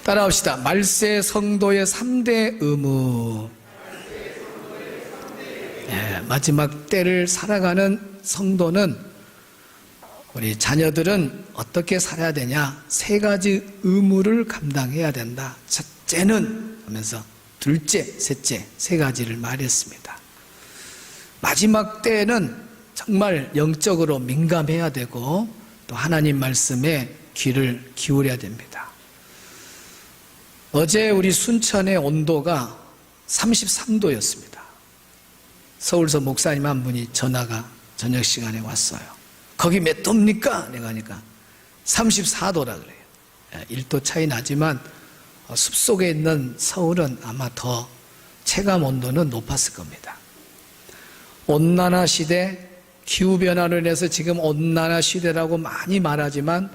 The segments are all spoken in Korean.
따라합시다. 말세 성도의 3대 의무. 마지막 때를 살아가는 성도는, 우리 자녀들은 어떻게 살아야 되냐? 3가지 의무를 감당해야 된다. 첫째는 하면서 둘째, 셋째 3가지를 말했습니다. 마지막 때는 정말 영적으로 민감해야 되고 또 하나님 말씀에 귀를 기울여야 됩니다. 어제 우리 순천의 온도가 33도였습니다. 서울서 목사님 한 분이 전화가 저녁 시간에 왔어요. 거기 몇 도입니까? 내가 하니까 34도라 그래요. 1도 차이 나지만 숲속에 있는 서울은 아마 더 체감 온도는 높았을 겁니다. 온난화 시대, 기후변화로 인해서 지금 온난화 시대라고 많이 말하지만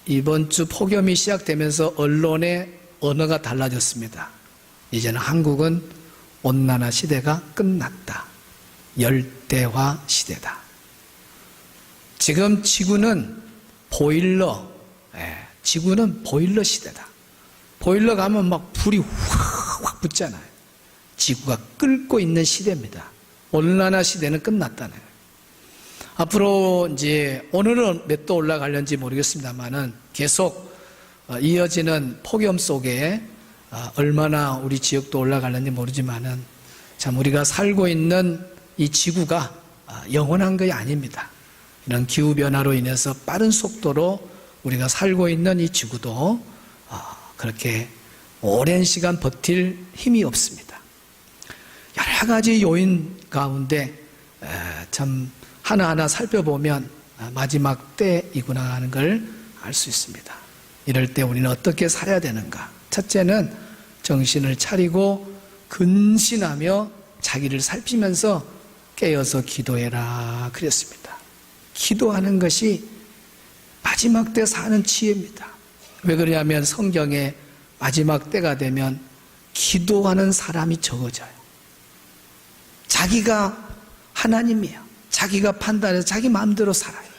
이번 주 폭염이 시작되면서 언론의 언어가 달라졌습니다. 이제는 한국은 온난화 시대가 끝났다. 열대화 시대다. 지금 지구는 보일러, 지구는 보일러 시대다. 보일러 가면 막 불이 확 붙잖아요. 지구가 끓고 있는 시대입니다. 온난화 시대는 끝났다는 거예요. 앞으로 이제 오늘은 몇 도 올라가려는지 모르겠습니다만은 계속 이어지는 폭염 속에 얼마나 우리 지역도 올라가려는지 모르지만은 참 우리가 살고 있는 이 지구가 영원한 것이 아닙니다. 이런 기후변화로 인해서 빠른 속도로 우리가 살고 있는 이 지구도 그렇게 오랜 시간 버틸 힘이 없습니다. 여러 가지 요인 가운데 참 하나하나 살펴보면 마지막 때이구나 하는 걸 알 수 있습니다. 이럴 때 우리는 어떻게 살아야 되는가? 첫째는 정신을 차리고 근신하며 자기를 살피면서 깨어서 기도해라 그랬습니다. 기도하는 것이 마지막 때 사는 지혜입니다. 왜 그러냐면 성경에 마지막 때가 되면 기도하는 사람이 적어져요. 자기가 하나님이에요. 자기가 판단해서 자기 마음대로 살아요.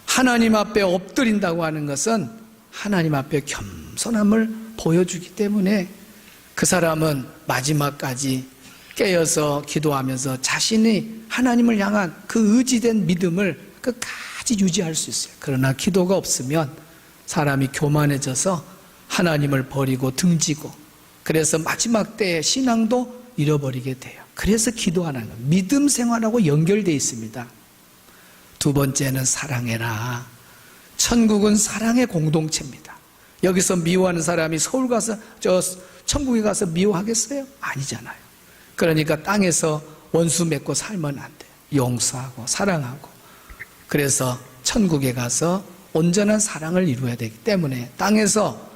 하나님 앞에 엎드린다고 하는 것은 하나님 앞에 겸손함을 보여주기 때문에 그 사람은 마지막까지 깨어서 기도하면서 자신이 하나님을 향한 그 의지된 믿음을 끝까지 유지할 수 있어요. 그러나 기도가 없으면 사람이 교만해져서 하나님을 버리고 등지고, 그래서 마지막 때의 신앙도 잃어버리게 돼요. 그래서 기도하는 것, 믿음 생활하고 연결되어 있습니다. 두 번째는 사랑해라. 천국은 사랑의 공동체입니다. 여기서 미워하는 사람이 서울 가서 천국에 가서 미워하겠어요? 아니잖아요. 그러니까 땅에서 원수 맺고 살면 안 돼요. 용서하고 사랑하고. 그래서 천국에 가서 온전한 사랑을 이루어야 되기 때문에 땅에서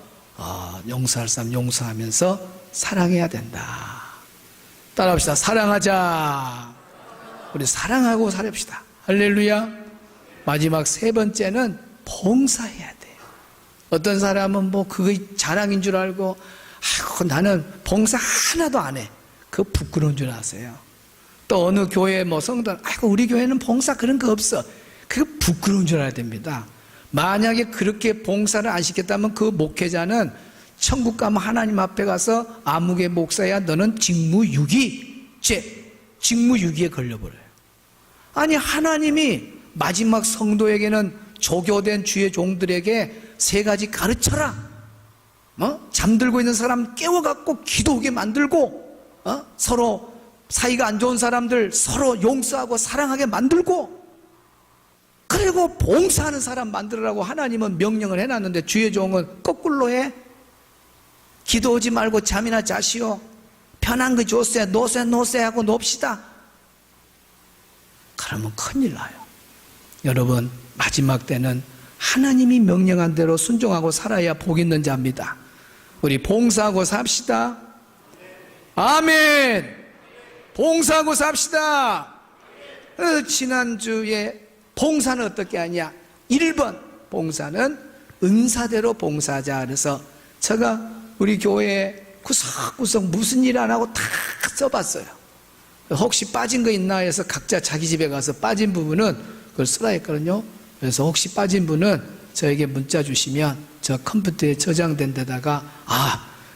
용서할 사람 용서하면서 사랑해야 된다. 따라합시다. 사랑하자. 우리 사랑하고 살읍시다. 할렐루야. 마지막 3번째는 봉사해야 돼요. 어떤 사람은 뭐 그게 자랑인 줄 알고 나는 봉사 하나도 안 해. 그거 부끄러운 줄 아세요. 또 어느 교회 뭐 성도는 우리 교회는 봉사 그런 거 없어. 그거 부끄러운 줄 알아야 됩니다. 만약에 그렇게 봉사를 안 시켰다면 그 목회자는 천국 가면 하나님 앞에 가서 아무개 목사야 너는 직무유기에 걸려버려요. 아니 하나님이 마지막 성도에게는 조교된 주의 종들에게 3가지 가르쳐라. 잠들고 있는 사람 깨워갖고 기도하게 만들고, 서로 사이가 안 좋은 사람들 서로 용서하고 사랑하게 만들고, 그리고 봉사하는 사람 만들으라고 하나님은 명령을 해놨는데 주의 종은 거꾸로 해. 기도하지 말고 잠이나 자시오. 편한 거 조세 노세 하고 놉시다. 그러면 큰일 나요. 여러분, 마지막 때는 하나님이 명령한 대로 순종하고 살아야 복 있는 자입니다. 우리 봉사하고 삽시다. 아멘. 봉사하고 삽시다. 지난주에 봉사는 어떻게 하냐? 1번 봉사는 은사대로 봉사하자. 그래서 제가 우리 교회에 구석구석 무슨 일 안 하고 다 써봤어요. 혹시 빠진 거 있나 해서 각자 자기 집에 가서 빠진 부분은 그걸 쓰라 했거든요. 그래서 혹시 빠진 분은 저에게 문자 주시면 저 컴퓨터에 저장된 데다가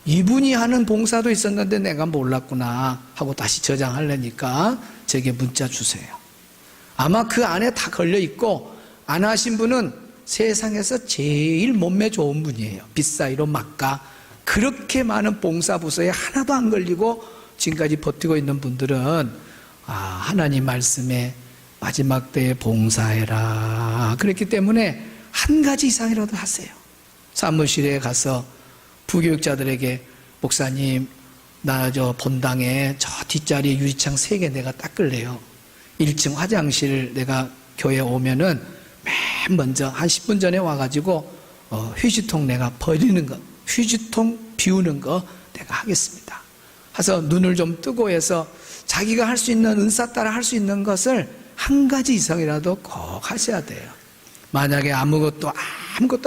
이분이 하는 봉사도 있었는데 내가 몰랐구나 하고 다시 저장하려니까 저에게 문자 주세요. 아마 그 안에 다 걸려 있고 안 하신 분은 세상에서 제일 몸매 좋은 분이에요. 빗사이로 막가 그렇게 많은 봉사부서에 하나도 안 걸리고 지금까지 버티고 있는 분들은 하나님 말씀에 마지막 때에 봉사해라 그랬기 때문에 한 가지 이상이라도 하세요. 사무실에 가서 부교육자들에게 목사님 나 저 본당에 저 뒷자리에 유리창 3개 내가 닦을래요. 1층 화장실 내가 교회 오면은 맨 먼저 한 10분 전에 와가지고 휴지통 내가 버리는 거 휴지통 비우는 거 내가 하겠습니다. 해서 눈을 좀 뜨고 해서 자기가 할 수 있는 은사 따라 할 수 있는 것을 한 가지 이상이라도 꼭 하셔야 돼요. 만약에 아무것도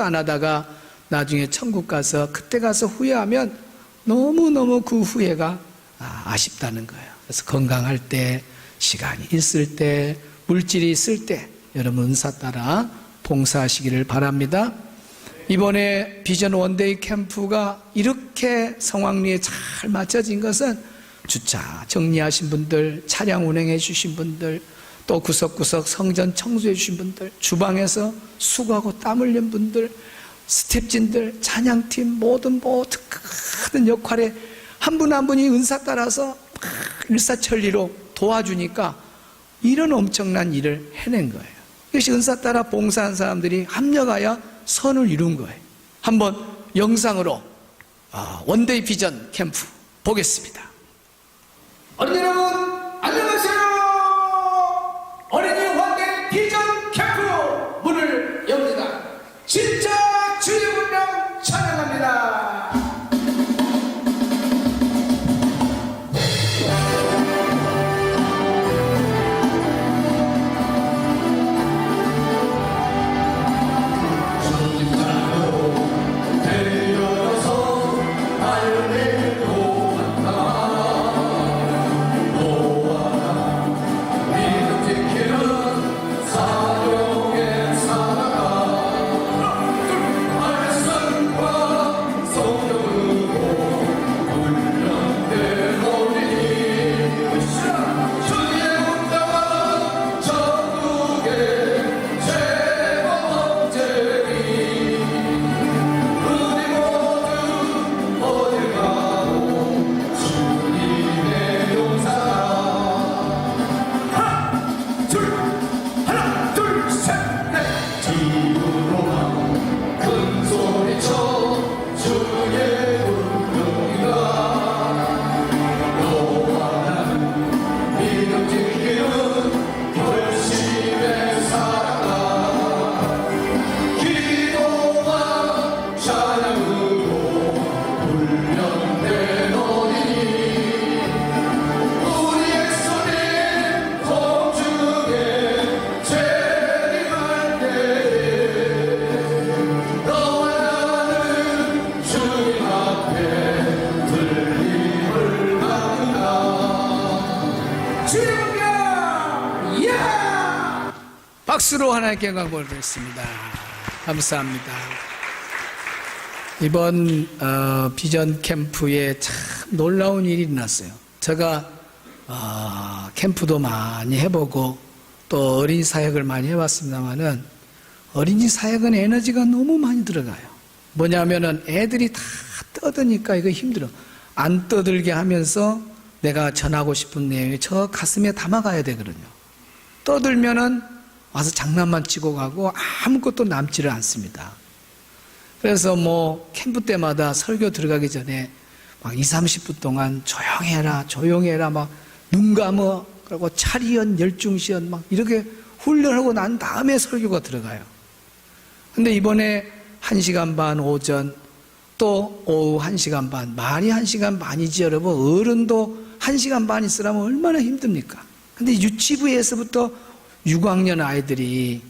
안 하다가 나중에 천국 가서 그때 가서 후회하면 너무너무 그 후회가 아쉽다는 거예요. 그래서 건강할 때, 시간이 있을 때, 물질이 있을 때 여러분 은사 따라 봉사하시기를 바랍니다. 이번에 비전 원데이 캠프가 이렇게 성황리에 잘 맞춰진 것은 주차 정리하신 분들, 차량 운행해 주신 분들, 또 구석구석 성전 청소해 주신 분들, 주방에서 수고하고 땀 흘린 분들, 스텝진들, 찬양팀 모든 큰 역할에 한 분 한 분이 은사 따라서 일사천리로 도와주니까 이런 엄청난 일을 해낸 거예요. 이것이 은사 따라 봉사한 사람들이 합력하여 선을 이룬 거예요. 한번 영상으로 원데이 비전 캠프 보겠습니다. 어린이 여러분 안녕하세요. 어린이 원데이 비전 캠프 문을 엽니다. 진짜 주의 분량 찬양합니다. 박수로 하나님께 영광 돌리겠습니다. 감사합니다. 이번 비전 캠프에 참 놀라운 일이 일어났어요. 제가 캠프도 많이 해보고 또 어린이 사역을 많이 해봤습니다만은 어린이 사역은 에너지가 너무 많이 들어가요. 뭐냐면은 애들이 다 떠드니까 이거 힘들어. 안 떠들게 하면서 내가 전하고 싶은 내용이 저 가슴에 담아가야 되거든요. 떠들면은 와서 장난만 치고 가고 아무것도 남지를 않습니다. 그래서 캠프 때마다 설교 들어가기 전에 막 20-30분 동안 조용해라 막 눈 감어 그리고 차리연 열중시연 막 이렇게 훈련하고 난 다음에 설교가 들어가요. 근데 이번에 1시간 반 오전 또 오후 1시간 반 말이 1시간 반이지 여러분. 어른도 1시간 반 있으라면 얼마나 힘듭니까? 근데 유치부에서부터 6학년 아이들이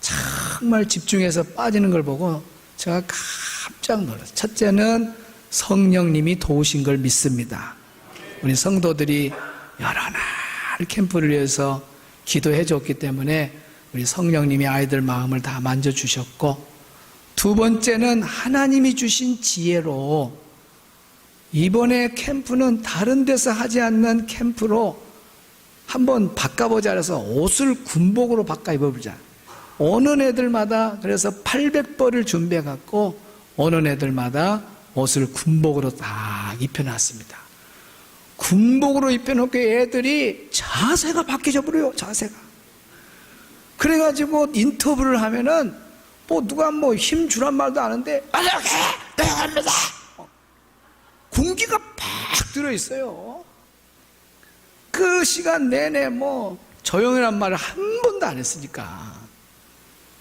정말 집중해서 빠지는 걸 보고 제가 깜짝 놀랐어요. 첫째는 성령님이 도우신 걸 믿습니다. 우리 성도들이 여러 날 캠프를 위해서 기도해 줬기 때문에 우리 성령님이 아이들 마음을 다 만져주셨고 두 번째는 하나님이 주신 지혜로 이번에 캠프는 다른 데서 하지 않는 캠프로 한번 바꿔보자 해서 옷을 군복으로 바꿔 입어보자. 오는 애들마다 그래서 800벌을 준비해갖고 오는 애들마다 옷을 군복으로 다 입혀놨습니다. 군복으로 입혀놓고 애들이 자세가 바뀌어 버려요. 자세가. 그래가지고 인터뷰를 하면은 뭐 누가 뭐 힘 주란 말도 안 하는데 이렇게 내가 합니다. 군기가 팍 들어있어요. 그 시간 내내 뭐 조용이란 말을 한 번도 안 했으니까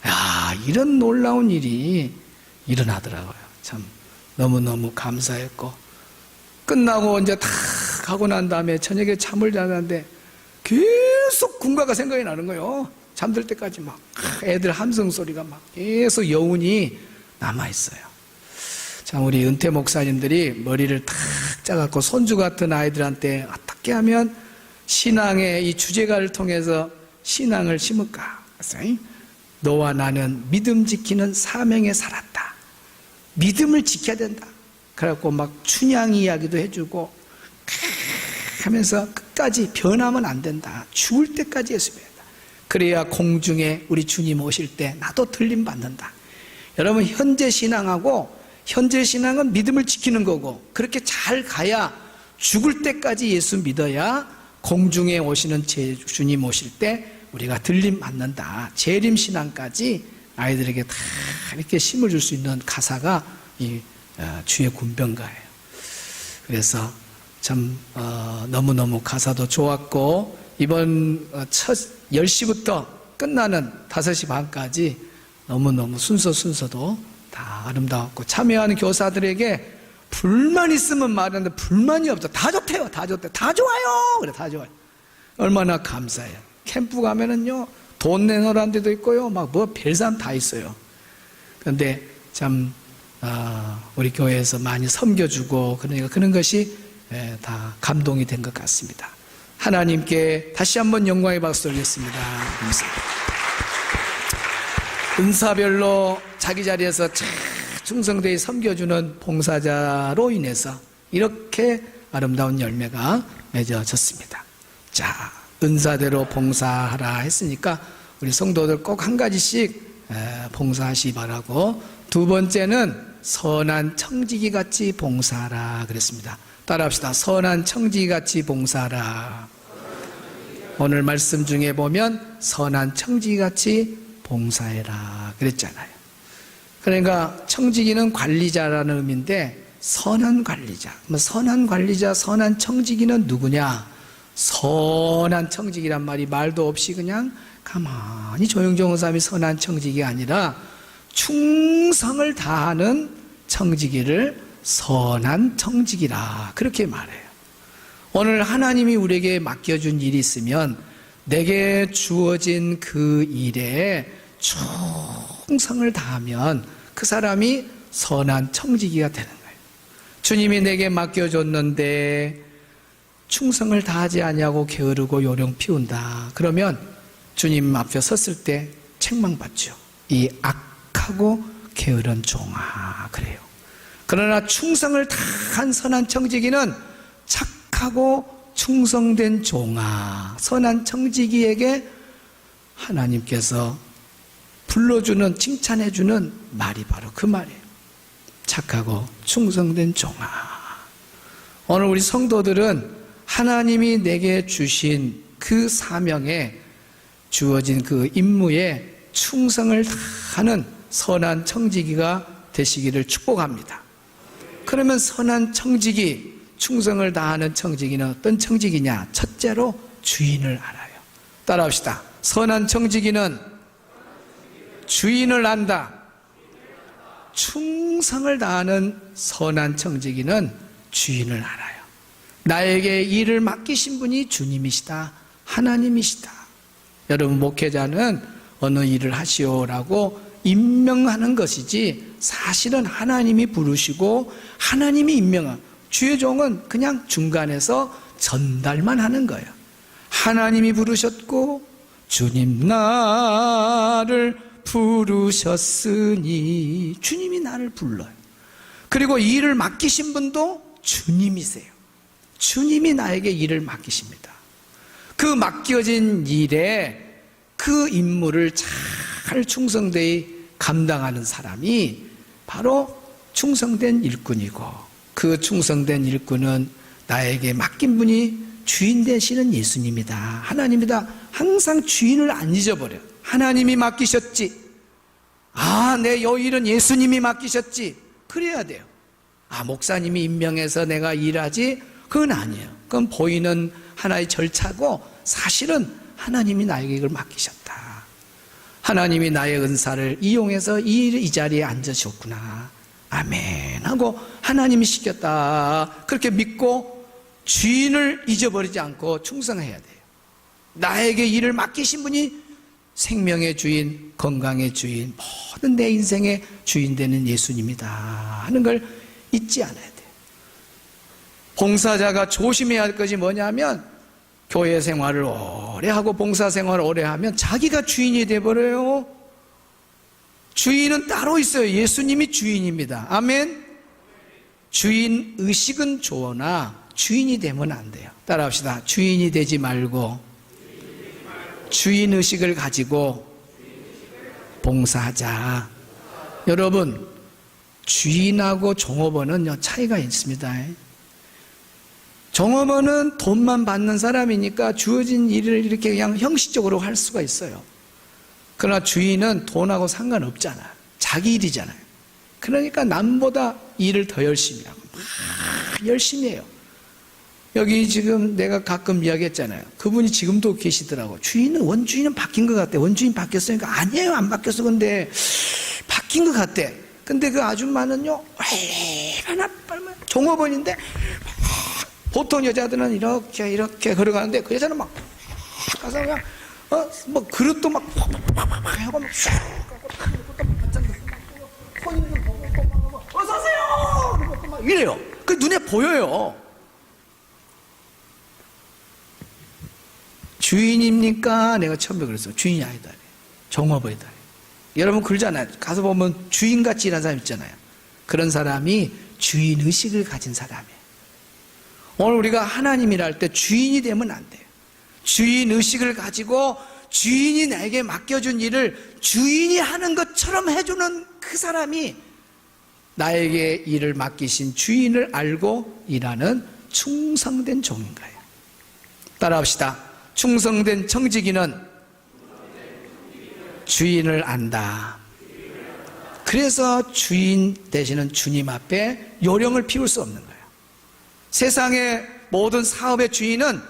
야, 이런 놀라운 일이 일어나더라고요. 참 너무너무 감사했고 끝나고 이제 다 가고 난 다음에 저녁에 잠을 자는데 계속 군가가 생각이 나는 거예요. 잠들 때까지 막 애들 함성 소리가 막 계속 여운이 남아있어요. 참 우리 은퇴 목사님들이 머리를 탁 짜갖고 손주 같은 아이들한테 어떻게 하면 신앙의 이 주제가를 통해서 신앙을 심을까? 너와 나는 믿음 지키는 사명에 살았다. 믿음을 지켜야 된다. 그래갖고 막 춘향 이야기도 해주고 하면서 끝까지 변하면 안 된다. 죽을 때까지 예수해야 된다. 그래야 공중에 우리 주님 오실 때 나도 들림 받는다. 여러분 현재 신앙하고 현재 신앙은 믿음을 지키는 거고 그렇게 잘 가야 죽을 때까지 예수 믿어야 공중에 오시는 주님 오실 때 우리가 들림 받는다. 재림 신앙까지 아이들에게 다 이렇게 힘을 줄 수 있는 가사가 이 주의 군병가예요. 그래서 참 너무너무 가사도 좋았고 이번 첫 10시부터 끝나는 5시 반까지 너무너무 순서도 다 아름다웠고 참여하는 교사들에게 불만 있으면 말하는데 불만이 없어. 다 좋대요. 다 좋대. 다 좋아요. 그래 다 좋아요. 얼마나 감사해요. 캠프 가면은요 돈 내놓으라는 데도 있고요 막 뭐 별사람 다 있어요. 그런데 참 우리 교회에서 많이 섬겨주고 그러니까 그런 것이 다 감동이 된 것 같습니다. 하나님께 다시 한번 영광의 박수 올리겠습니다. 감사합니다. 은사별로 자기 자리에서 충성되이 섬겨주는 봉사자로 인해서 이렇게 아름다운 열매가 맺어졌습니다. 자, 은사대로 봉사하라 했으니까 우리 성도들 꼭 한 가지씩 봉사하시 바라고 두 번째는 선한 청지기 같이 봉사하라 그랬습니다. 따라합시다. 선한 청지기 같이 봉사하라. 오늘 말씀 중에 보면 선한 청지기 같이 봉사해라 그랬잖아요. 그러니까 청지기는 관리자라는 의미인데 선한 관리자. 선한 관리자, 선한 청지기는 누구냐? 선한 청지기란 말이 말도 없이 그냥 가만히 조용조용한 사람이 선한 청지기가 아니라 충성을 다하는 청지기를 선한 청지기라 그렇게 말해요. 오늘 하나님이 우리에게 맡겨준 일이 있으면 내게 주어진 그 일에 충성을 다하면 그 사람이 선한 청지기가 되는 거예요. 주님이 내게 맡겨줬는데 충성을 다하지 아니하고 게으르고 요령 피운다. 그러면 주님 앞에 섰을 때 책망받죠. 이 악하고 게으른 종아 그래요. 그러나 충성을 다한 선한 청지기는 착하고 충성된 종아 선한 청지기에게 하나님께서 불러주는 칭찬해주는 말이 바로 그 말이에요. 착하고 충성된 종아. 오늘 우리 성도들은 하나님이 내게 주신 그 사명에 주어진 그 임무에 충성을 다하는 선한 청지기가 되시기를 축복합니다. 그러면 선한 청지기, 충성을 다하는 청지기는 어떤 청지기냐? 첫째로 주인을 알아요. 따라합시다. 선한 청지기는 주인을 안다. 충성을 다하는 선한 청지기는 주인을 알아요. 나에게 일을 맡기신 분이 주님이시다. 하나님이시다. 여러분 목회자는 어느 일을 하시오라고 임명하는 것이지 사실은 하나님이 부르시고 하나님이 임명한 주의 종은 그냥 중간에서 전달만 하는 거예요. 하나님이 부르셨고 주님 나를 부르셨으니 주님이 나를 불러요. 그리고 이 일을 맡기신 분도 주님이세요. 주님이 나에게 일을 맡기십니다. 그 맡겨진 일에 그 임무를 잘 충성되이 감당하는 사람이 바로 충성된 일꾼이고, 그 충성된 일꾼은 나에게 맡긴 분이 주인 되시는 예수님이다, 하나님이다. 항상 주인을 안 잊어버려요. 하나님이 맡기셨지, 내 이 일은 예수님이 맡기셨지, 그래야 돼요. 목사님이 임명해서 내가 일하지, 그건 아니에요. 그건 보이는 하나의 절차고, 사실은 하나님이 나에게 이걸 맡기셨다. 하나님이 나의 은사를 이용해서 이 자리에 앉으셨구나, 아멘 하고 하나님이 시켰다, 그렇게 믿고 주인을 잊어버리지 않고 충성해야 돼요. 나에게 일을 맡기신 분이 생명의 주인, 건강의 주인, 모든 내 인생의 주인 되는 예수님이다 하는 걸 잊지 않아야 돼요. 봉사자가 조심해야 할 것이 뭐냐면, 교회 생활을 오래 하고 봉사 생활을 오래 하면 자기가 주인이 돼버려요. 주인은 따로 있어요. 예수님이 주인입니다. 아멘. 주인 의식은 좋으나 주인이 되면 안 돼요. 따라합시다. 주인이 되지 말고 주인 의식을 가지고 봉사하자. 여러분, 주인하고 종업원은 차이가 있습니다. 종업원은 돈만 받는 사람이니까 주어진 일을 이렇게 그냥 형식적으로 할 수가 있어요. 그러나 주인은 돈하고 상관없잖아요. 자기 일이잖아요. 그러니까 남보다 일을 더 열심히 하고 막 열심히 해요. 여기 지금 내가 가끔 이야기했잖아요. 그분이 지금도 계시더라고. 원주인은 바뀐 것 같대. 원주인 바뀌었으니까, 아니에요, 안 바뀌었어. 근데 바뀐 것 같대. 근데 그 아줌마는요, 얼마나 종업원인데, 보통 여자들은 이렇게 걸어가는데, 그 여자는 막 가서 그냥 그릇도 막 하고 막 슉 하고 어서 오세요 막 이래요. 그 눈에 보여요. 주인입니까? 내가 처음에 그랬어요. 주인이 아니다, 종업원이다. 여러분 그러잖아요. 가서 보면 주인같이 일하는 사람 있잖아요. 그런 사람이 주인 의식을 가진 사람이에요. 오늘 우리가 하나님이라 할 때 주인이 되면 안 돼요. 주인 의식을 가지고 주인이 나에게 맡겨준 일을 주인이 하는 것처럼 해주는 그 사람이 나에게 일을 맡기신 주인을 알고 일하는 충성된 종인 거예요. 따라합시다. 충성된 청지기는 주인을 안다. 그래서 주인 되시는 주님 앞에 요령을 피울 수 없는 거예요. 세상의 모든 사업의 주인은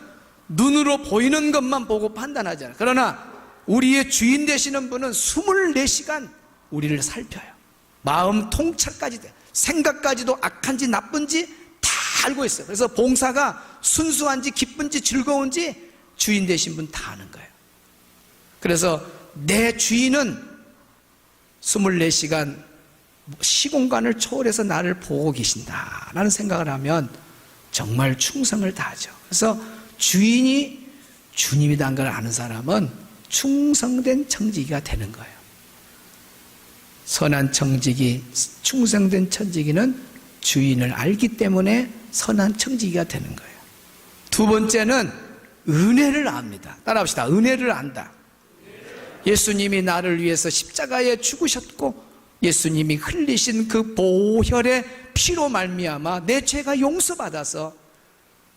눈으로 보이는 것만 보고 판단하잖아요. 그러나 우리의 주인 되시는 분은 24시간 우리를 살펴요. 마음 통찰까지 돼요. 생각까지도 악한지 나쁜지 다 알고 있어요. 그래서 봉사가 순수한지 기쁜지 즐거운지 주인 되신 분 다 아는 거예요. 그래서 내 주인은 24시간 시공간을 초월해서 나를 보고 계신다라는 생각을 하면 정말 충성을 다하죠. 그래서 주인이 주님이라는 걸 아는 사람은 충성된 청지기가 되는 거예요. 선한 청지기, 충성된 청지기는 주인을 알기 때문에 선한 청지기가 되는 거예요. 두 번째는 은혜를 압니다. 따라합시다. 은혜를 안다. 예수님이 나를 위해서 십자가에 죽으셨고 예수님이 흘리신 그 보혈의 피로 말미암아 내 죄가 용서받아서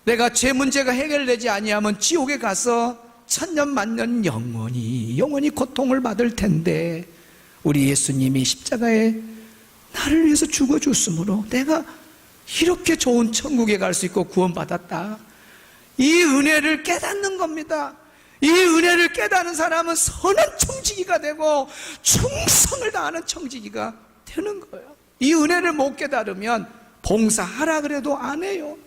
내가 죄 문제가 해결되지 아니하면 지옥에 가서 천년 만년 영원히 고통을 받을 텐데 우리 예수님이 십자가에 나를 위해서 죽어줬으므로 내가 이렇게 좋은 천국에 갈 수 있고 구원받았다. 이 은혜를 깨닫는 겁니다. 이 은혜를 깨닫는 사람은 선한 청지기가 되고 충성을 다하는 청지기가 되는 거예요. 이 은혜를 못 깨달으면 봉사하라 그래도 안 해요.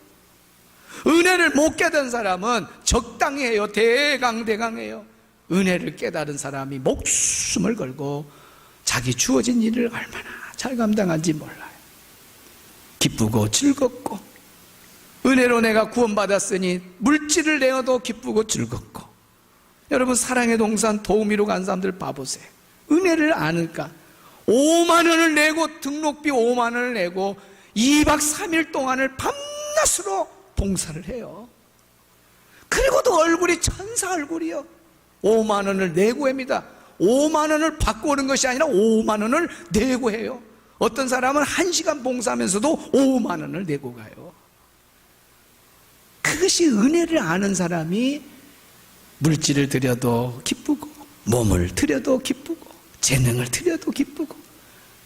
은혜를 못 깨달은 사람은 적당히 해요. 대강해요. 은혜를 깨달은 사람이 목숨을 걸고 자기 주어진 일을 얼마나 잘 감당한지 몰라요. 기쁘고 즐겁고 은혜로 내가 구원받았으니 물질을 내어도 기쁘고 즐겁고 여러분 사랑의 동산 도우미로 간 사람들 봐보세요. 은혜를 아니까 5만 원을 내고 등록비 5만 원을 내고 2박 3일 동안을 밤낮으로 봉사를 해요. 그리고도 얼굴이 천사 얼굴이요. 5만 원을 내고 합니다. 5만 원을 받고 오는 것이 아니라 5만 원을 내고 해요. 어떤 사람은 1시간 봉사하면서도 5만 원을 내고 가요. 그것이 은혜를 아는 사람이 물질을 드려도 기쁘고 몸을 드려도 기쁘고 재능을 드려도 기쁘고.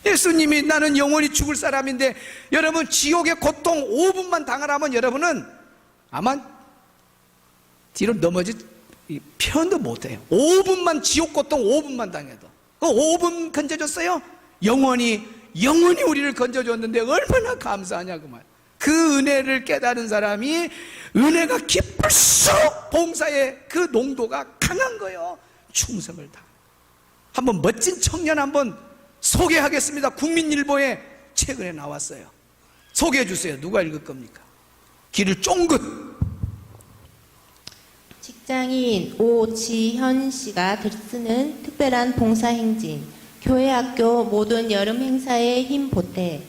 예수님이 나는 영원히 죽을 사람인데 여러분 지옥의 고통 5분만 당하라면 여러분은 아마 뒤로 넘어지 표현도 못해요. 5분만 지옥 고통 5분만 당해도 그 5분 건져줬어요. 영원히 우리를 건져줬는데 얼마나 감사하냐 그 말. 그 은혜를 깨달은 사람이 은혜가 깊을수록 봉사의 그 농도가 강한 거예요. 충성을 다. 한번 멋진 청년 한번 소개하겠습니다. 국민일보에 최근에 나왔어요. 소개해 주세요. 누가 읽을 겁니까? 길을 쫑긋. 직장인 오지현 씨가 쓰는 특별한 봉사행진, 교회학교 모든 여름 행사에 힘 보태.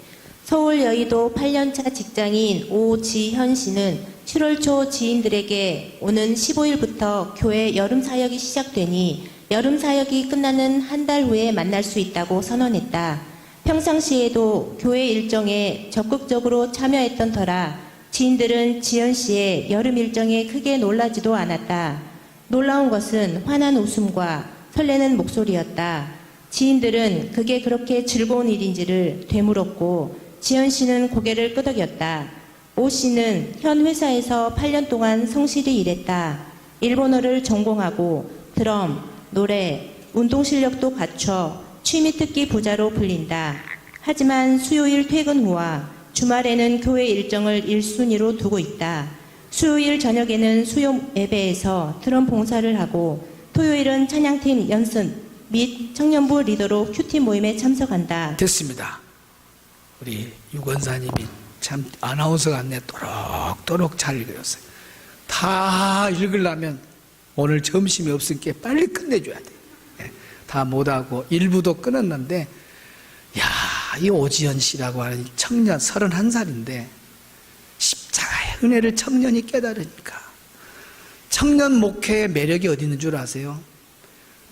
서울 여의도 8년차 직장인 오지현 씨는 7월 초 지인들에게 오는 15일부터 교회 여름 사역이 시작되니 여름 사역이 끝나는 한 달 후에 만날 수 있다고 선언했다. 평상시에도 교회 일정에 적극적으로 참여했던 터라 지인들은 지현 씨의 여름 일정에 크게 놀라지도 않았다. 놀라운 것은 환한 웃음과 설레는 목소리였다. 지인들은 그게 그렇게 즐거운 일인지를 되물었고 지현 씨는 고개를 끄덕였다. 오 씨는 현 회사에서 8년 동안 성실히 일했다. 일본어를 전공하고 드럼, 노래, 운동 실력도 갖춰 취미특기 부자로 불린다. 하지만 수요일 퇴근 후와 주말에는 교회 일정을 1순위로 두고 있다. 수요일 저녁에는 수요 예배에서 드럼 봉사를 하고 토요일은 찬양팀 연습 및 청년부 리더로 큐티 모임에 참석한다. 됐습니다. 우리 유권사님이 참 아나운서 같네. 또록또록 잘 읽었어요. 다 읽으려면 오늘 점심이 없으니까 빨리 끝내줘야 돼. 다 못하고 일부도 끊었는데, 이 오지연 씨라고 하는 청년 31살인데 십자가의 은혜를 청년이 깨달으니까. 청년 목회의 매력이 어디 있는 줄 아세요?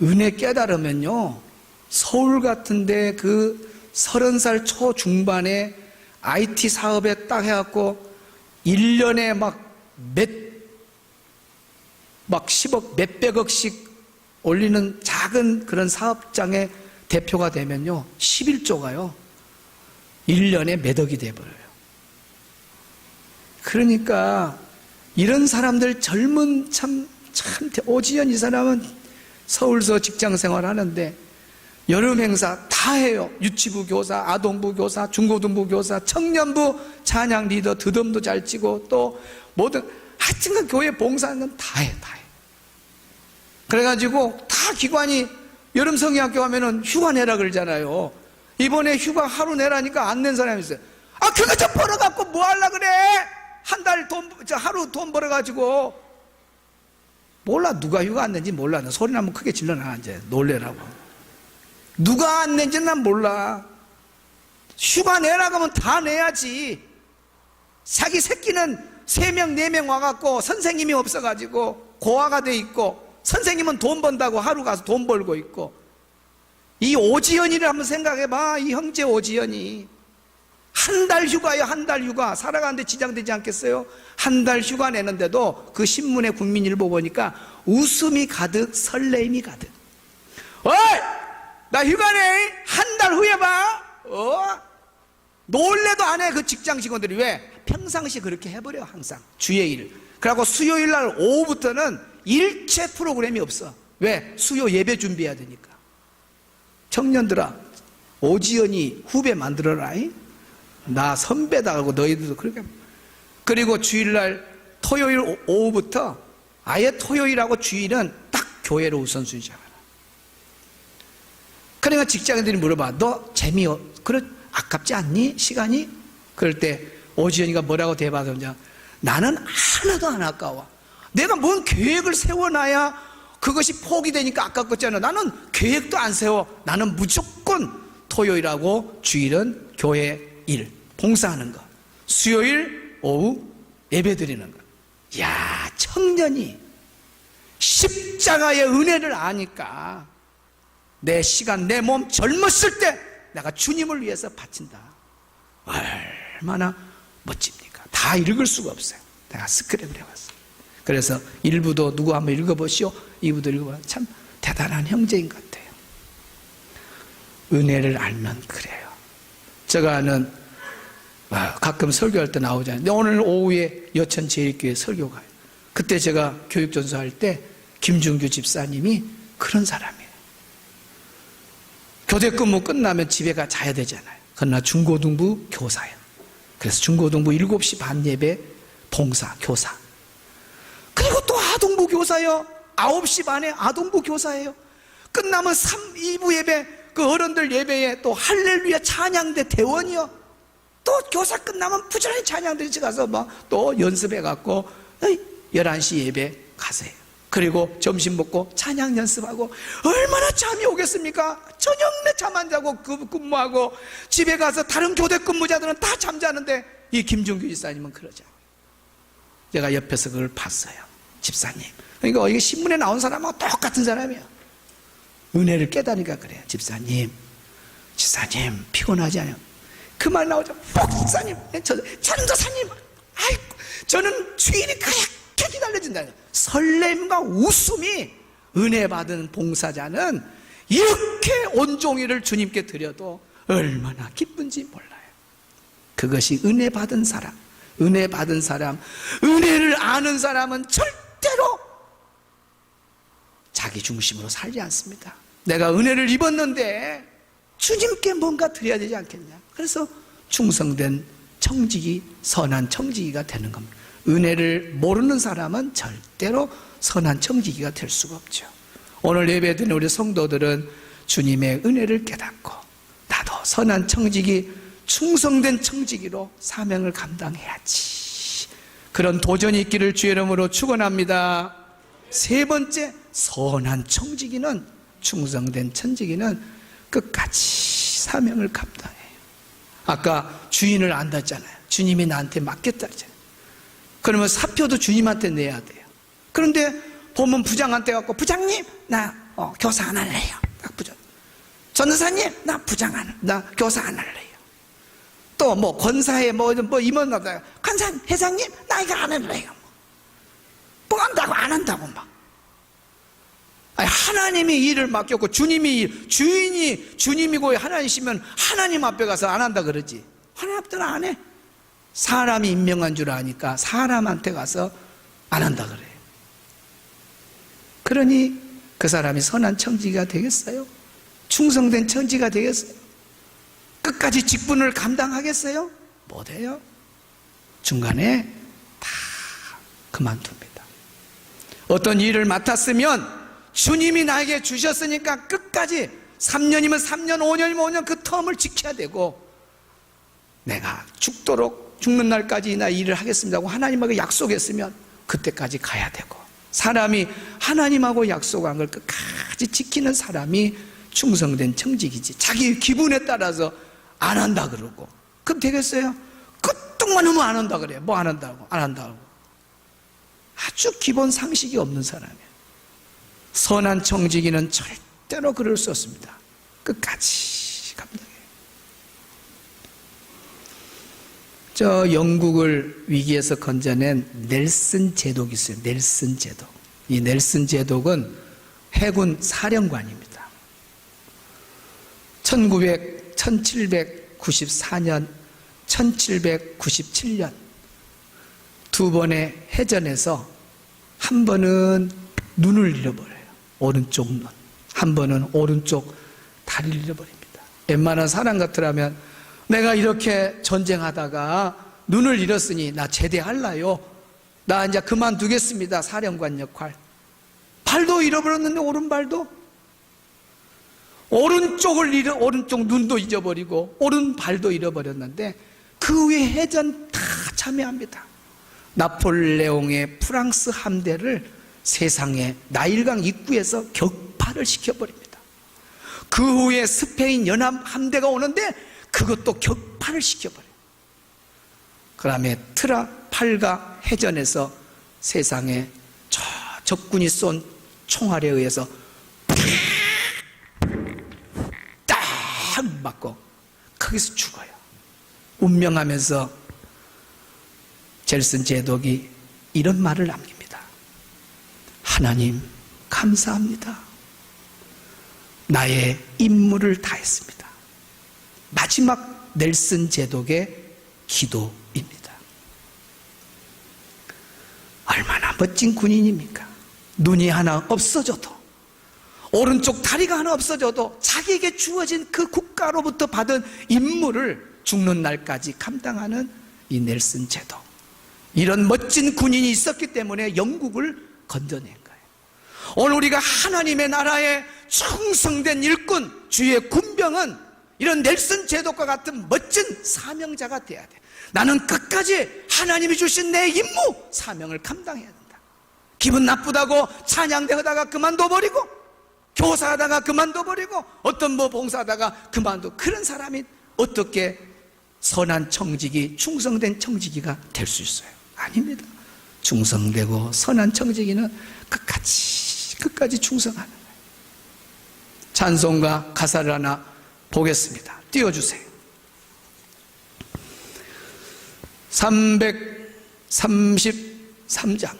은혜 깨달으면요, 서울 같은데 그 30살 초중반에 IT 사업에 딱 해갖고 1년에 막 10억, 몇백억씩 올리는 작은 그런 사업장의 대표가 되면요, 11조가요, 1년에 몇 억이 돼버려요. 그러니까 이런 사람들 젊은 참 오지연 이 사람은 서울서 직장 생활하는데 여름 행사 다 해요. 유치부 교사, 아동부 교사, 중고등부 교사, 청년부 찬양 리더, 드럼도 잘 치고 또 모든 하여튼간 교회 봉사하는 건 다 해. 그래가지고 다 기관이 여름 성의학교 가면은 휴가 내라 그러잖아요. 이번에 휴가 하루 내라니까 안 낸 사람이 있어요. 그거 좀 벌어갖고 뭐 하려 그래? 한 달 하루 돈 벌어가지고. 몰라, 누가 휴가 안 낸지 몰라. 너 소리 나면 크게 질러놔, 이제. 놀래라고. 누가 안 낸지 난 몰라. 휴가 내라고 하면 다 내야지. 자기 새끼는 3명, 4명 와갖고 선생님이 없어가지고 고아가 돼 있고, 선생님은 돈 번다고 하루 가서 돈 벌고 있고. 이 오지연이를 한번 생각해봐. 이 형제 오지연이 한 달 휴가요. 한 달 휴가. 살아가는데 지장되지 않겠어요? 한 달 휴가 내는데도 그 신문에 국민일보 보니까 웃음이 가득, 설레임이 가득. 어이! 나 휴가 내! 한 달 후에 봐! 놀래도 안 해, 그 직장 직원들이. 왜? 평상시 그렇게 해버려, 항상. 주의 일. 그리고 수요일 날 오후부터는 일체 프로그램이 없어. 왜? 수요 예배 준비해야 되니까. 청년들아, 오지연이 후배 만들어라. 나 선배다 하고 너희들도 그렇게. 그리고 주일날 토요일 오후부터 아예 토요일하고 주일은 딱 교회로 우선순위잖아. 그러니까 직장인들이 물어봐. 너 아깝지 않니? 시간이? 그럴 때 오지연이가 뭐라고 대답하냐? 나는 하나도 안 아까워. 내가 뭔 계획을 세워놔야 그것이 포기되니까 아깝겠잖아. 나는 계획도 안 세워. 나는 무조건 토요일하고 주일은 교회 일, 봉사하는 거. 수요일 오후 예배 드리는 거. 야, 청년이 십자가의 은혜를 아니까 내 시간, 내 몸 젊었을 때 내가 주님을 위해서 바친다. 얼마나 멋집니까? 다 읽을 수가 없어요. 내가 스크랩을 해왔어요. 그래서 1부도 누구 한번 읽어보시오. 2부도 읽어보면 참 대단한 형제인 것 같아요. 은혜를 알면 그래요. 제가 아는 가끔 설교할 때 나오잖아요. 근데 오늘 오후에 여천 제일교회 설교 가요. 그때 제가 교육전수할 때 김준규 집사님이 그런 사람이에요. 교대 근무 끝나면 집에 가 자야 되잖아요. 그러나 중고등부 교사예요. 그래서 중고등부 7시 반 예배 봉사 교사. 그리고 또 아동부 교사요. 9시 반에 아동부 교사예요. 끝나면 2부 예배, 그 어른들 예배에 또 할렐루야 찬양대 대원이요. 또 교사 끝나면 부지런히 찬양대 가서 또 연습해갖고 11시 예배 가세요. 그리고 점심 먹고 찬양 연습하고 얼마나 잠이 오겠습니까? 저녁 내 잠 안 자고 근무하고 집에 가서 다른 교대 근무자들은 다 잠자는데 이 김준규 집사님은 그러죠. 제가 옆에서 그걸 봤어요. 집사님. 그러니까 이게 신문에 나온 사람하고 똑같은 사람이에요. 은혜를 깨달으니까 그래요. 집사님 피곤하지 않아요? 그 말 나오죠. 목사님, 전도사님, 아이고, 저는 주일이 그렇게 기다려진다. 설렘과 웃음이 은혜 받은 봉사자는 이렇게 온종일을 주님께 드려도 얼마나 기쁜지 몰라요. 그것이 은혜 받은 사람, 은혜를 아는 사람은 절대로 자기 중심으로 살지 않습니다. 내가 은혜를 입었는데 주님께 뭔가 드려야 되지 않겠냐. 그래서 충성된 청지기, 선한 청지기가 되는 겁니다. 은혜를 모르는 사람은 절대로 선한 청지기가 될 수가 없죠. 오늘 예배드리는 우리 성도들은 주님의 은혜를 깨닫고 나도 선한 청지기, 충성된 청지기로 사명을 감당해야지. 그런 도전이 있기를 주의 이름으로 축원합니다. 세 번째, 선한 청지기는, 충성된 청지기는 끝까지 사명을 감당해요. 아까 주인을 안다 했잖아요. 주님이 나한테 맡겼다 했잖아요. 그러면 사표도 주님한테 내야 돼요. 그런데 보면 부장한테 갖고 부장님 나 교사 안 할래요. 부장. 전도사님 나 나 교사 안 할래요. 또 권사에 임원 나다. 권사님 회장님 나 이거 안 할래요. 뭐 한다고 안 한다고 막. 아니, 하나님이 일을 맡겼고 주님이 주인이 주님이고 하나님이시면 하나님 앞에 가서 안 한다 그러지. 하나님 앞에는 안 해. 사람이 임명한 줄 아니까 사람한테 가서 안 한다 그래요. 그러니 그 사람이 선한 청지기가 되겠어요? 충성된 청지기가 되겠어요? 끝까지 직분을 감당하겠어요? 못해요. 중간에 다 그만둡니다. 어떤 일을 맡았으면 주님이 나에게 주셨으니까 끝까지 3년이면 3년, 5년이면 5년 그 텀을 지켜야 되고, 내가 죽도록 죽는 날까지 나 일을 하겠습니다 하고 하나님하고 약속했으면 그때까지 가야 되고, 사람이 하나님하고 약속한 걸 끝까지 지키는 사람이 충성된 청직이지. 자기 기분에 따라서 안 한다 그러고 그럼 되겠어요? 끄떡만 하면 안 한다 그래요. 뭐 안 한다고, 안 한다고. 아주 기본 상식이 없는 사람이에요. 선한 청지기는 절대로 그럴 수 없습니다. 끝까지 감당해요. 저 영국을 위기에서 건져낸 넬슨 제독이 있어요. 넬슨 제독. 이 넬슨 제독은 해군 사령관입니다. 1794년, 1797년 두 번의 해전에서 한 번은 눈을 잃어버려요. 오른쪽 눈. 한 번은 오른쪽 다리를 잃어버립니다. 웬만한 사람 같으라면 내가 이렇게 전쟁하다가 눈을 잃었으니 나 제대할라요. 나 이제 그만두겠습니다. 사령관 역할. 발도 잃어버렸는데 오른발도. 오른쪽 눈도 잊어버리고 오른발도 잃어버렸는데 그 후에 해전 다 참여합니다. 나폴레옹의 프랑스 함대를 세상의 나일강 입구에서 격파를 시켜버립니다. 그 후에 스페인 연합 함대가 오는데 그것도 격파를 시켜버려요. 그 다음에 트라팔가 해전에서 세상에 저 적군이 쏜 총알에 의해서 딱 맞고 거기서 죽어요. 운명하면서 젤슨 제독이 이런 말을 남깁니다. 하나님 감사합니다. 나의 임무를 다했습니다. 마지막 넬슨 제독의 기도입니다. 얼마나 멋진 군인입니까? 눈이 하나 없어져도, 오른쪽 다리가 하나 없어져도 자기에게 주어진 그 국가로부터 받은 임무를 죽는 날까지 감당하는 이 넬슨 제독. 이런 멋진 군인이 있었기 때문에 영국을 건져낸 거예요. 오늘 우리가 하나님의 나라에 충성된 일꾼, 주의 군병은 이런 넬슨 제독과 같은 멋진 사명자가 돼야 돼. 나는 끝까지 하나님이 주신 내 임무, 사명을 감당해야 된다. 기분 나쁘다고 찬양대 하다가 그만둬버리고, 교사하다가 그만둬버리고, 어떤 봉사하다가 그만둬. 그런 사람이 어떻게 선한 청지기, 충성된 청지기가 될 수 있어요? 아닙니다. 충성되고 선한 청지기는 끝까지 충성하는 거예요. 찬송가 가사를 하나 보겠습니다. 띄워주세요. 333장.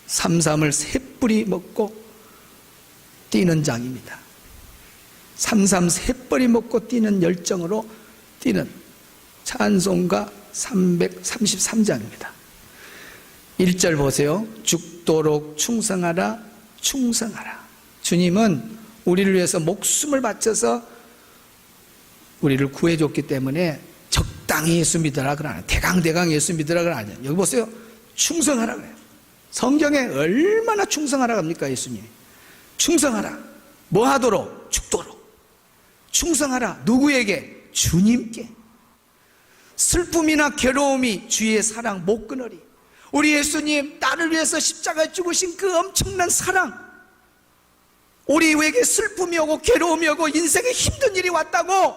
삼삼을 세 뿌리 먹고 뛰는 장입니다. 삼삼 세 뿌리 먹고 뛰는 열정으로 뛰는 찬송가 333장입니다. 1절 보세요. 죽도록 충성하라, 충성하라. 주님은 우리를 위해서 목숨을 바쳐서 우리를 구해줬기 때문에 적당히 예수 믿으라 그러나, 대강 예수 믿으라 그러나. 여기 보세요. 충성하라 그래요. 성경에 얼마나 충성하라 합니까? 예수님 충성하라. 뭐 하도록? 죽도록. 충성하라. 누구에게? 주님께. 슬픔이나 괴로움이 주의 사랑 못 끊으리. 우리 예수님 나를 위해서 십자가에 죽으신 그 엄청난 사랑, 우리에게 슬픔이 오고 괴로움이 오고 인생에 힘든 일이 왔다고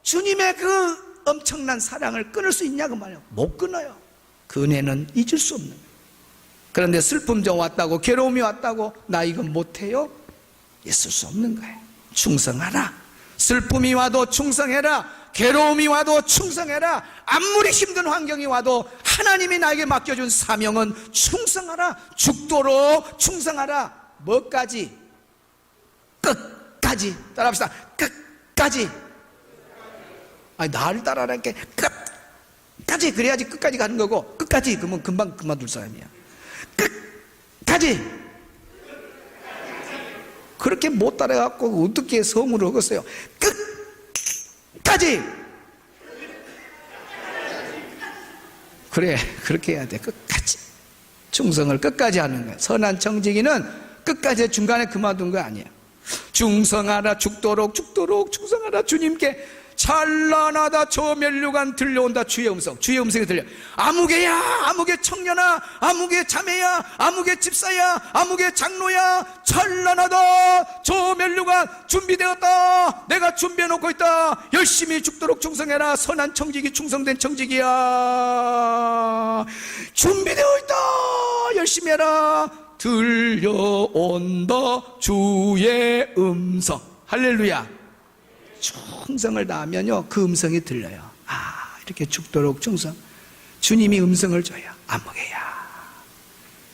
주님의 그 엄청난 사랑을 끊을 수 있냐고 말이에요. 못 끊어요. 그 은혜는 잊을 수 없는 거예요. 그런데 슬픔 좀 왔다고, 괴로움이 왔다고 나 이건 못해요? 있을 수 없는 거예요. 충성하라. 슬픔이 와도 충성해라. 괴로움이 와도 충성해라. 아무리 힘든 환경이 와도 하나님이 나에게 맡겨준 사명은 충성하라. 죽도록 충성하라. 뭐까지? 끝까지. 따라합시다. 끝까지. 아니, 나를 따라하니까 끝까지. 그래야지 끝까지 가는 거고, 끝까지 그러면 금방 그만둘 사람이야. 끝까지. 그렇게 못 따라갖고 어떻게 성을 얻었어요? 끝까지. 그래, 그렇게 해야 돼. 끝까지. 충성을 끝까지 하는 거야. 선한 청지기는 끝까지, 중간에 그만둔 거 아니야. 충성하라. 죽도록 충성하라. 주님께. 찬란하다. 저 멸류관 들려온다. 주의 음성. 주의 음성이 들려. 아무개야, 아무개 청년아, 아무개 자매야, 아무개 집사야, 아무개 장로야, 찬란하다. 저 멸류관 준비되었다. 내가 준비해놓고 있다. 열심히 죽도록 충성해라. 선한 청지기, 충성된 청지기야. 준비되어 있다. 열심히 해라. 들려온다. 주의 음성. 할렐루야. 충성을 다하면요, 그 음성이 들려요. 아, 이렇게 죽도록 충성. 주님이 음성을 줘요. 아무개야.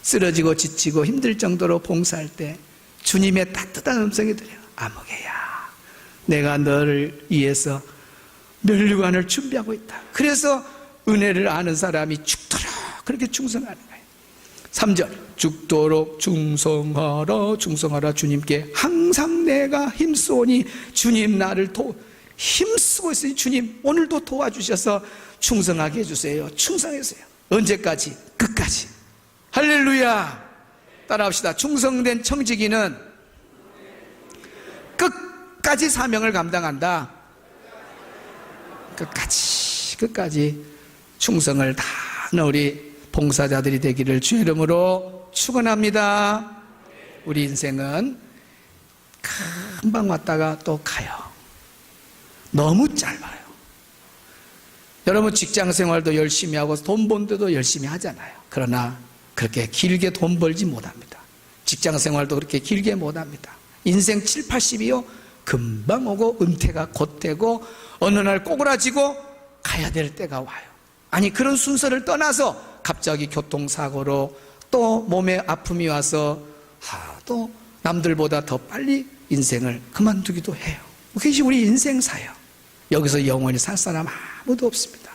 쓰러지고 지치고 힘들 정도로 봉사할 때 주님의 따뜻한 음성이 들려요. 아무개야. 내가 너를 위해서 멸류관을 준비하고 있다. 그래서 은혜를 아는 사람이 죽도록 그렇게 충성하는 거예요. 3절. 죽도록 충성하라. 충성하라. 주님께 항상 내가 힘쓰오니. 주님 나를 힘쓰고 있으니 주님 오늘도 도와주셔서 충성하게 해주세요. 충성해주세요. 언제까지? 끝까지. 할렐루야. 따라합시다. 충성된 청지기는 끝까지 사명을 감당한다. 끝까지 충성을 다하는 우리 봉사자들이 되기를 주의 이름으로 축원합니다. 우리 인생은 금방 왔다가 또 가요. 너무 짧아요. 여러분 직장 생활도 열심히 하고 돈 번데도 열심히 하잖아요. 그러나 그렇게 길게 돈 벌지 못합니다. 직장 생활도 그렇게 길게 못합니다. 인생 7, 80이요 금방 오고 은퇴가 곧 되고 어느 날 꼬그라지고 가야 될 때가 와요. 아니 그런 순서를 떠나서 갑자기 교통사고로 또 몸에 아픔이 와서 또 남들보다 더 빨리 인생을 그만두기도 해요. 그것이 우리 인생사예요. 여기서 영원히 살 사람 아무도 없습니다.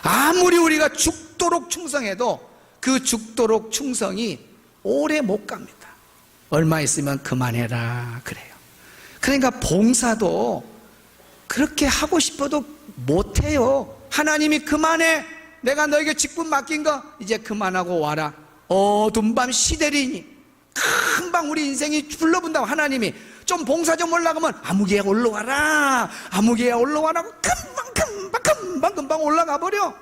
아무리 우리가 죽도록 충성해도 그 죽도록 충성이 오래 못 갑니다. 얼마 있으면 그만해라 그래요. 그러니까 봉사도 그렇게 하고 싶어도 못해요. 하나님이 그만해, 내가 너에게 직분 맡긴 거 이제 그만하고 와라. 어두운 밤 시대리니 금방 우리 인생이 불러본다고. 하나님이 좀 봉사 좀 올라가면 아무개야 올라와라, 아무개야 올라와라고 금방 올라가 버려.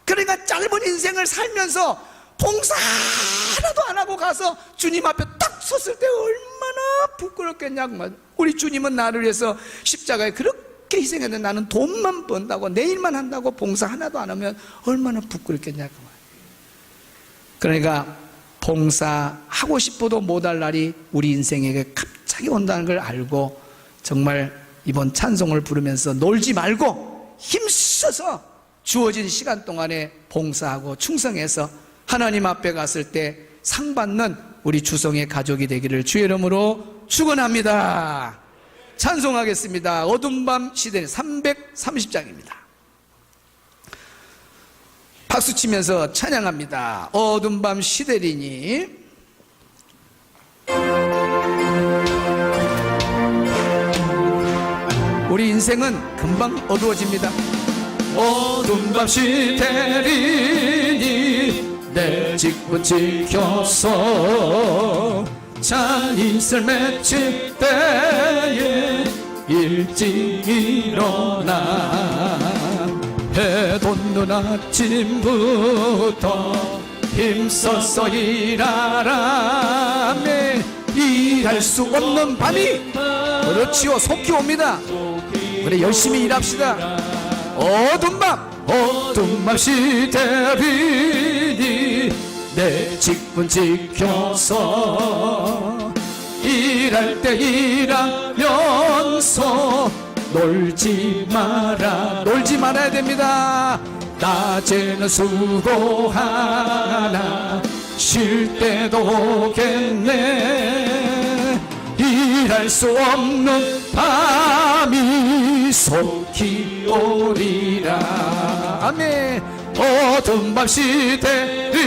그러니까 짧은 인생을 살면서 봉사 하나도 안 하고 가서 주님 앞에 딱 섰을 때 얼마나 부끄럽겠냐고. 우리 주님은 나를 위해서 십자가에 그렇게 희생했는데 나는 돈만 번다고 내 일만 한다고 봉사 하나도 안 하면 얼마나 부끄럽겠냐고. 그러니까 봉사하고 싶어도 못할 날이 우리 인생에게 갑자기 온다는 걸 알고 정말 이번 찬송을 부르면서 놀지 말고 힘써서 주어진 시간 동안에 봉사하고 충성해서 하나님 앞에 갔을 때 상 받는 우리 주성의 가족이 되기를 주의 이름으로 축원합니다. 찬송하겠습니다. 어두운 밤 시대 330장입니다. 박수 치면서 찬양합니다. 어두운 밤 시대리니. 우리 인생은 금방 어두워집니다. 어두운 밤 시대리니 내 직분 지켜서 잔인을 맺힐 때에 일찍 일어나 해 돋는 아침부터 힘써서 일하라. 일할 수 없는 밤이 그렇지요 속히 옵니다. 그래 열심히 일합시다. 어두운 밤 시대리니 내 직분 지켜서 일할 때 일하면서 놀지 말아야 됩니다. 낮에는 수고하나 쉴 때도 오겠네. 일할 수 없는 밤이 속히 오리라. 아멘. 어두운 밤 시대리니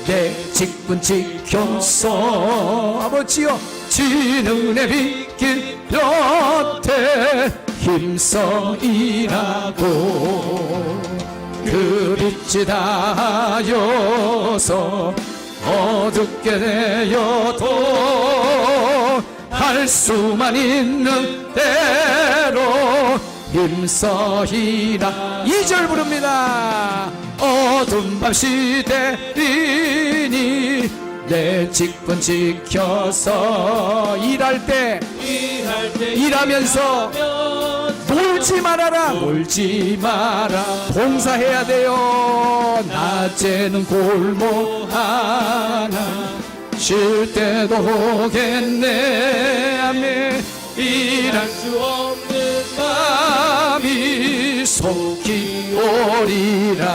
내 직분 지켜서 아버지여 지는 내 빛길 곁에 힘써 일하고 그 빛이 닿아서 어둡게 되어도 할 수만 있는 대로 힘써 일하. 2절 부릅니다. 어두운 밤 시대리니 내 직분 지켜서 일할 때 일하면서 놀지 말아라. 봉사해야 돼요. 낮에는 골목 하나 쉴 때도 오겠네. 아멘. 일할 수 없는 밤이 속히 오리라.